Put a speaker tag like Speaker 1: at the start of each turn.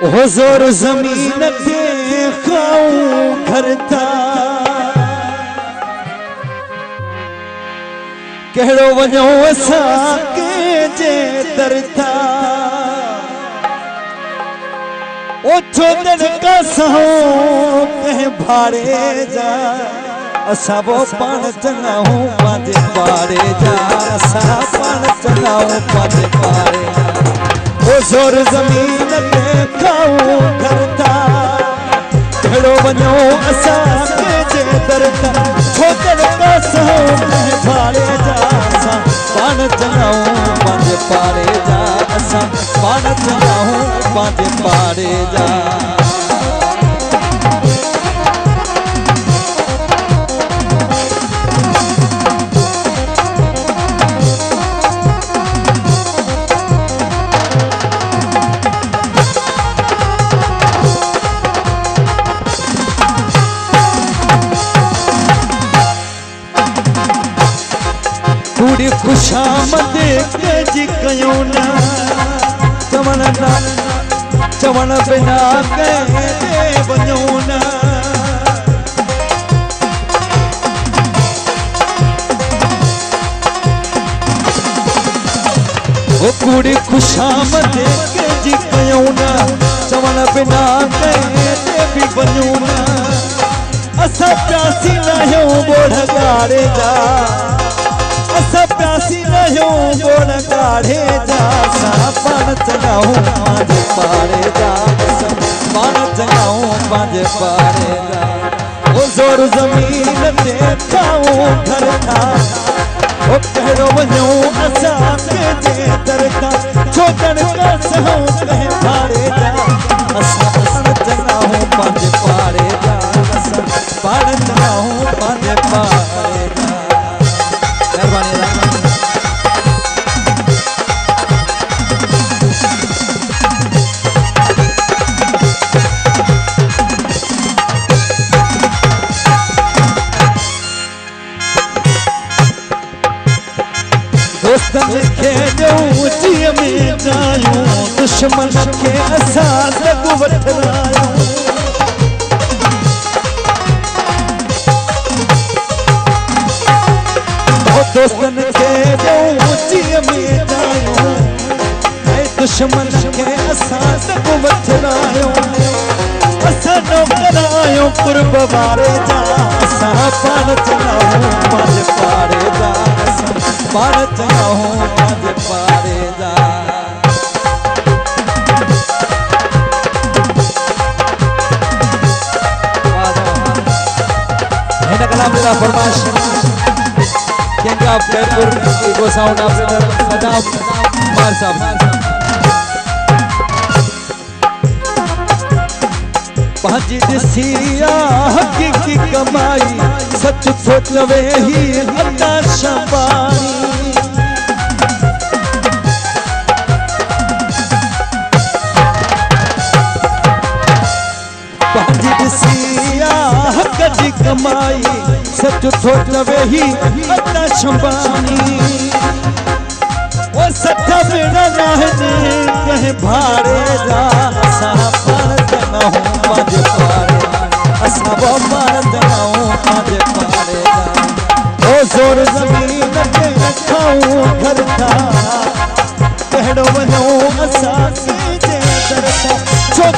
Speaker 1: हुजूर ज़मीन ते खाऊं घरता कहिड़ो वञो असां कंहिंजे दरता ओछो दड़का सां कंहिं भाड़े जा असां वो पाण चङा हूं पंहिंजे पाड़े जा असां पाण चङा हूं पंहिंजे पाड़े जा हुजूर ज़मीन ते खाऊं घरता कहिड़ो वञो असां कंहिंजे दरता छो दड़का सां कंहिं भाड़े जा असां पाण चङा हूं पंहिंजे पाड़े जा असां पाण चङा हूं पंहिंजे पाड़े जा पूरी खुशामद कजी कयूं न चवण बिना कंहिं वञूं न वो पूरी खुशामद कजी कयूं न चवण बिना कंहिं बि वञूं न असां प्यासी रहियूं बोढ़गारे जा असां प्यासी रहियूं गोड़ काढ़े जा असां पाण चङा हूं पंहिंजे पाड़े जा असां पाण चङा हूं पंहिंजे पाड़े जा हुजूर ज़मीन ते खाऊं घरता ओ कहिड़ो वञूं असां कंहिंजे दरता छो दड़का सां कंहिं भाड़े जा असां पाण चङा हूं पंहिंजे पाड़े जा असां पाण चङा हूं पंहिंजे पाड़े जा दोस्तन खे ॾियूं जीअं में जायूं दुश्मन खे असां लॻ वठरायूं दोस्तन खे ॾियूं जीअं में जायूं दुश्मन खे असां लॻ वठरायूं असां नौकर आहियूं कुर्ब वारे जा असां पाण चङा हूं पंहिंजे पाड़े जा असां पाण चङा हूं पंहिंजे पाड़े जा हिन कलाम जा फरमाइश किंग ऑफ जयपुर ईगो साउंड ऑपरेटर सदाब कुमार साहब पंहिंजी ॾिसी हक़ीक़ी कमाई सच थो चवे ही अदा शबानी पंहिंजी ॾिसी हक़ जी कमाई सच थो चवे ही अदा शबानी ओ सठ भेण नाहिनि कंहिं भाड़े जा असां पाण चङा हूं पंहिंजे पाड़े असां वो पाण चङा हूं पंहिंजे पाड़े जा हुजूर ज़मीन ते खाऊं घरता कहिड़ो वञूं असां कंहिंजे दरता छो